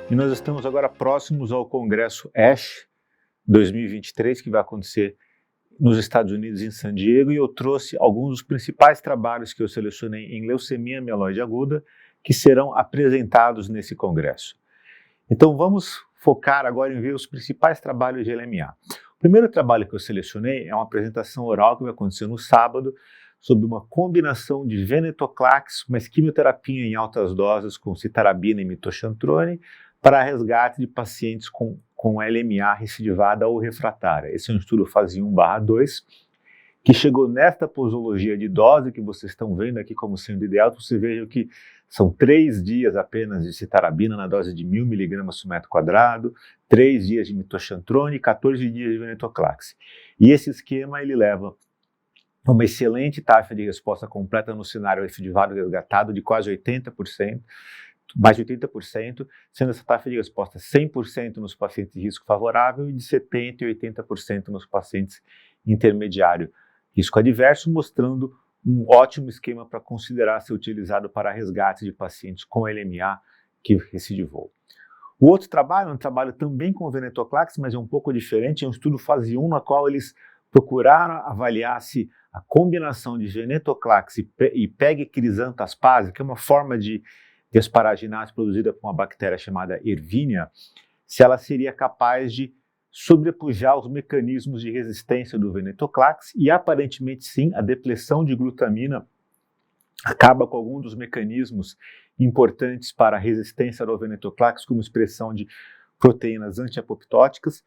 E nós estamos agora próximos ao Congresso ASH 2023, que vai acontecer nos Estados Unidos, em San Diego, e eu trouxe alguns dos principais trabalhos que eu selecionei em leucemia mieloide aguda, que serão apresentados nesse congresso. Então vamos focar agora em ver os principais trabalhos de LMA. O primeiro trabalho que eu selecionei é uma apresentação oral que vai acontecer no sábado, sobre uma combinação de venetoclax, uma quimioterapia em altas doses com citarabina e mitoxantrone, para resgate de pacientes com LMA recidivada ou refratária. Esse é um estudo fase 1/2, que chegou nesta posologia de dose que vocês estão vendo aqui como sendo ideal. Você veja que são 3 dias apenas de citarabina na dose de 1000 mg por metro quadrado, 3 dias de mitoxantrone e 14 dias de venetoclax. E esse esquema ele leva uma excelente taxa de resposta completa no cenário recidivado resgatado de quase 80%, mais de 80%, sendo essa taxa de resposta 100% nos pacientes de risco favorável e de 70% e 80% nos pacientes intermediário risco adverso, mostrando um ótimo esquema para considerar ser utilizado para resgate de pacientes com LMA que recidivou. O outro trabalho é um trabalho também com venetoclax, mas é um pouco diferente, é um estudo fase 1, na qual eles procuraram avaliar se a combinação de venetoclax e PEG-crisantaspase, que é uma forma de esparaginase produzida por uma bactéria chamada Erwinia, se ela seria capaz de sobrepujar os mecanismos de resistência do venetoclax, e aparentemente sim, a depressão de glutamina acaba com algum dos mecanismos importantes para a resistência ao venetoclax, como expressão de proteínas antiapoptóticas,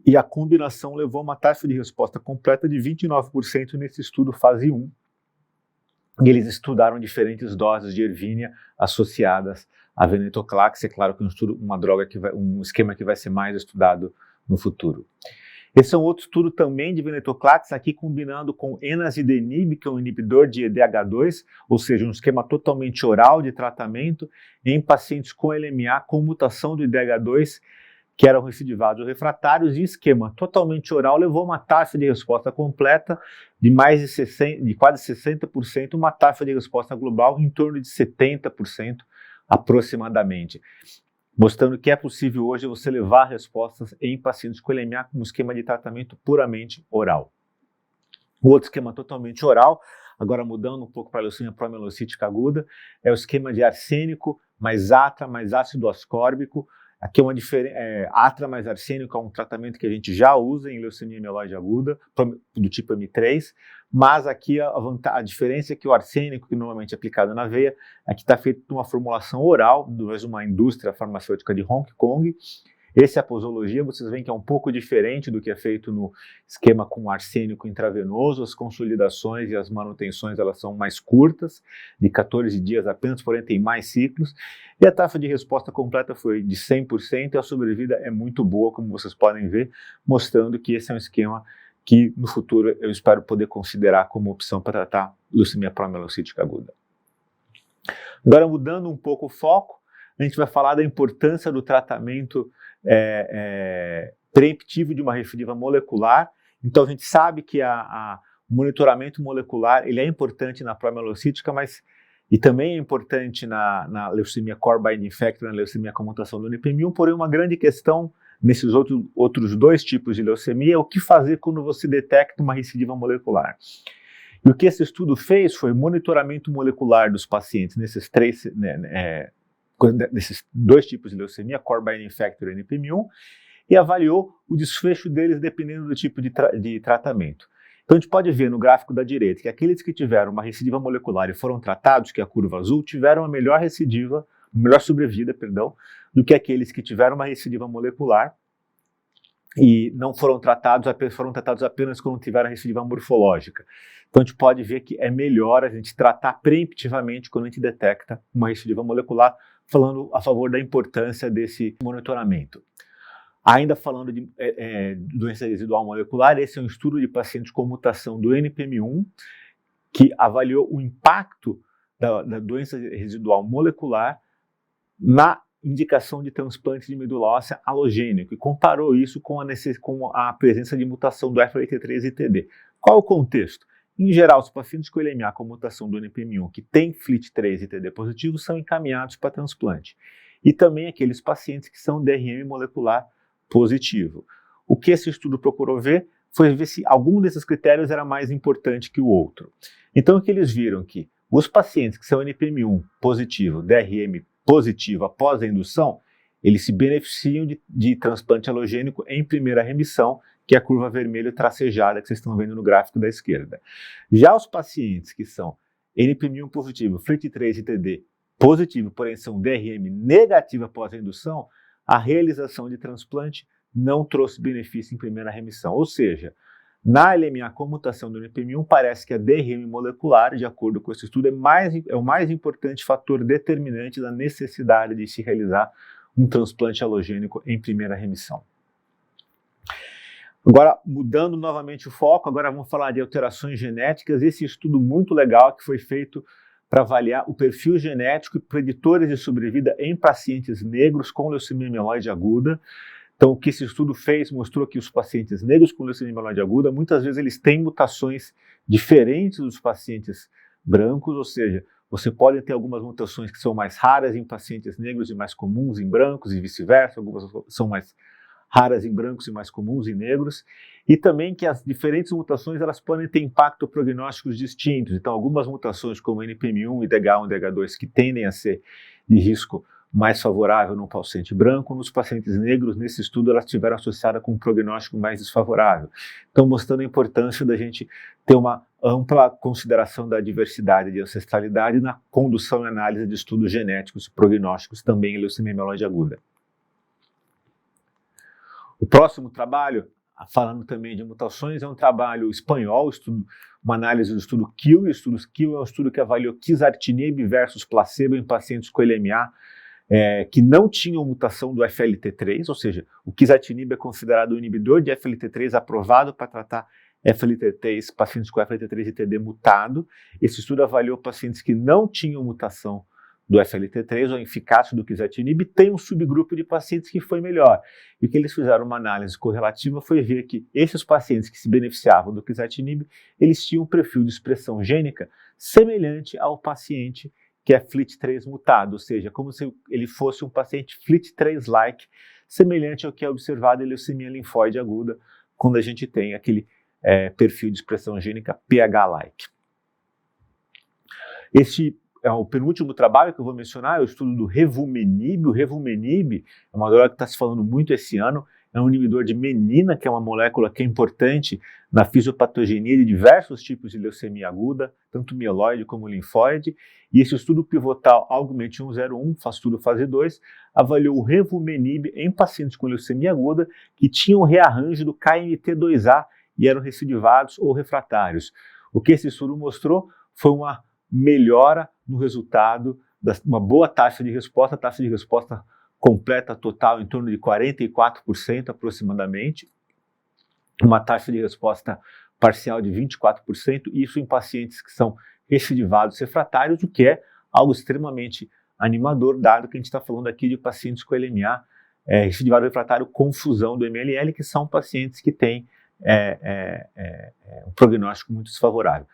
e a combinação levou a uma taxa de resposta completa de 29% nesse estudo fase 1. E eles estudaram diferentes doses de Erwinia associadas a venetoclax. É claro que um esquema que vai ser mais estudado no futuro. Esse é um outro estudo também de venetoclax, aqui combinando com enazidenib, que é um inibidor de EDH2, ou seja, um esquema totalmente oral de tratamento em pacientes com LMA com mutação do EDH2, que eram recidivados ou refratários, e esquema totalmente oral levou uma taxa de resposta completa de quase 60%, uma taxa de resposta global em torno de 70% aproximadamente, mostrando que é possível hoje você levar respostas em pacientes com LMA com um esquema de tratamento puramente oral. O outro esquema totalmente oral, agora mudando um pouco para a leucemia promielocítica aguda, é o esquema de arsênico mais atra mais ácido ascórbico. Aqui é uma diferença, atra mais arsênico é um tratamento que a gente já usa em leucemia mieloide aguda, do tipo M3, mas aqui a diferença é que o arsênico, que normalmente é aplicado na veia, aqui está feito por uma formulação oral, de uma indústria farmacêutica de Hong Kong. Essa é a posologia, vocês veem que é um pouco diferente do que é feito no esquema com arsênico intravenoso. As consolidações e as manutenções elas são mais curtas, de 14 dias apenas, porém tem mais ciclos. E a taxa de resposta completa foi de 100% e a sobrevida é muito boa, como vocês podem ver, mostrando que esse é um esquema que no futuro eu espero poder considerar como opção para tratar leucemia promielocítica aguda. Agora, mudando um pouco o foco, a gente vai falar da importância do tratamento preemptivo de uma recidiva molecular. Então a gente sabe que o monitoramento molecular ele é importante na promielocítica, e também é importante na leucemia core binding factor, na leucemia com mutação do NPM1, porém uma grande questão nesses outros dois tipos de leucemia é o que fazer quando você detecta uma recidiva molecular. E o que esse estudo fez foi monitoramento molecular dos pacientes nesses desses dois tipos de leucemia, core binding factor e NPM1, e avaliou o desfecho deles dependendo do tipo de tratamento. Então a gente pode ver no gráfico da direita que aqueles que tiveram uma recidiva molecular e foram tratados, que é a curva azul, tiveram uma melhor sobrevida, do que aqueles que tiveram uma recidiva molecular e não foram tratados apenas quando tiveram a recidiva morfológica. Então a gente pode ver que é melhor a gente tratar preemptivamente quando a gente detecta uma recidiva molecular, falando a favor da importância desse monitoramento. Ainda falando de doença residual molecular, esse é um estudo de pacientes com mutação do NPM1, que avaliou o impacto da doença residual molecular na indicação de transplante de medula óssea halogênico e comparou isso com a presença de mutação do FLT3 e TD. Qual é o contexto? Em geral, os pacientes com LMA com mutação do NPM1 que tem FLT3 e TD positivo são encaminhados para transplante. e também aqueles pacientes que são DRM molecular positivo. O que esse estudo procurou ver foi ver se algum desses critérios era mais importante que o outro. Então, o que eles viram que os pacientes que são NPM1 positivo, DRM positivo após a indução, eles se beneficiam de transplante halogênico em primeira remissão, que é a curva vermelha tracejada que vocês estão vendo no gráfico da esquerda. Já os pacientes que são NPM1 positivo, FLT3 e TD positivo, porém são DRM negativo após a indução, a realização de transplante não trouxe benefício em primeira remissão. Ou seja, na LMA com mutação do NPM1, parece que a DRM molecular, de acordo com esse estudo, é o mais importante fator determinante da necessidade de se realizar um transplante halogênico em primeira remissão. Agora, mudando novamente o foco, agora vamos falar de alterações genéticas. Esse estudo muito legal que foi feito para avaliar o perfil genético e preditores de sobrevida em pacientes negros com leucemia mieloide aguda. Então, o que esse estudo fez mostrou que os pacientes negros com leucemia mieloide aguda, muitas vezes eles têm mutações diferentes dos pacientes brancos, ou seja, você pode ter algumas mutações que são mais raras em pacientes negros e mais comuns em brancos e vice-versa, algumas são mais raras em brancos e mais comuns em negros, e também que as diferentes mutações elas podem ter impacto prognósticos distintos. Então, algumas mutações como NPM1 e DH1 e DH2 que tendem a ser de risco mais favorável no paciente branco, nos pacientes negros, nesse estudo, elas estiveram associadas com um prognóstico mais desfavorável. Então, mostrando a importância da gente ter uma ampla consideração da diversidade de ancestralidade na condução e análise de estudos genéticos e prognósticos também em leucemia mieloide aguda. O próximo trabalho, falando também de mutações, é um trabalho espanhol, uma análise do estudo KILL. O estudo KILL é um estudo que avaliou quizartinib versus placebo em pacientes com LMA que não tinham mutação do FLT3, ou seja, o quizartinib é considerado um inibidor de FLT3 aprovado para tratar FLT3, pacientes com FLT3 e TD mutado. Esse estudo avaliou pacientes que não tinham mutação do FLT3, ou a eficácia do quizartinib, tem um subgrupo de pacientes que foi melhor. E o que eles fizeram uma análise correlativa foi ver que esses pacientes que se beneficiavam do quizartinib, eles tinham um perfil de expressão gênica semelhante ao paciente que é FLT3 mutado, ou seja, como se ele fosse um paciente FLT3-like, semelhante ao que é observado em leucemia linfóide aguda, quando a gente tem aquele perfil de expressão gênica pH-like. Este é o penúltimo trabalho que eu vou mencionar, é o estudo do revumenib. O revumenib é uma droga que está se falando muito esse ano, é um inibidor de menina, que é uma molécula que é importante na fisiopatogenia de diversos tipos de leucemia aguda, tanto mieloide como linfóide, e esse estudo pivotal Augment 101, estudo fase 2, avaliou o revumenib em pacientes com leucemia aguda que tinham rearranjo do KMT2A e eram recidivados ou refratários. O que esse estudo mostrou foi uma melhora no resultado, uma boa taxa de resposta completa total em torno de 44% aproximadamente, uma taxa de resposta parcial de 24%, isso em pacientes que são recidivados refratários, o que é algo extremamente animador, dado que a gente está falando aqui de pacientes com LMA, recidivado refratário com fusão do MLL, que são pacientes que têm um prognóstico muito desfavorável.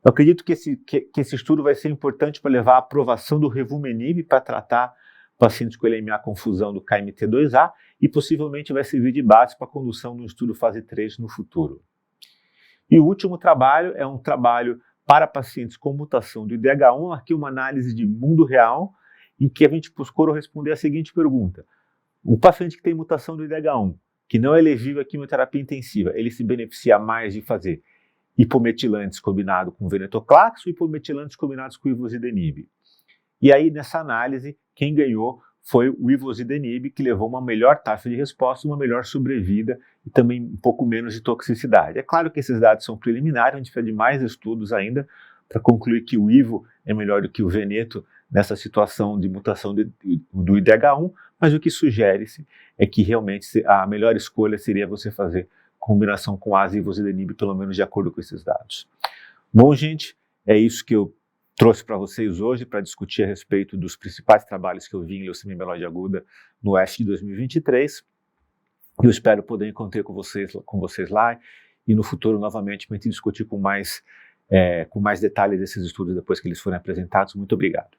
Eu acredito que esse estudo vai ser importante para levar à aprovação do revumenib para tratar pacientes com LMA com fusão do KMT2A e possivelmente vai servir de base para a condução de um estudo fase 3 no futuro. E o último trabalho é um trabalho para pacientes com mutação do IDH1, aqui uma análise de mundo real, em que a gente procurou responder a seguinte pergunta: o paciente que tem mutação do IDH1, que não é elegível à quimioterapia intensiva, ele se beneficia mais de fazer hipometilantes combinado com venetoclax ou hipometilantes combinados com ivosidenib? E aí, nessa análise, quem ganhou foi o ivosidenib, que levou uma melhor taxa de resposta, uma melhor sobrevida e também um pouco menos de toxicidade. É claro que esses dados são preliminares, a gente precisa de mais estudos ainda para concluir que o ivo é melhor do que o veneto nessa situação de mutação do IDH1, mas o que sugere-se é que realmente a melhor escolha seria você fazer combinação com ASA e ivosidenib, pelo menos de acordo com esses dados. Bom, gente, é isso que eu trouxe para vocês hoje para discutir a respeito dos principais trabalhos que eu vi em leucemia mieloide aguda no ASH de 2023. Eu espero poder encontrar com vocês lá e no futuro novamente para a gente discutir com mais detalhes esses estudos depois que eles forem apresentados. Muito obrigado.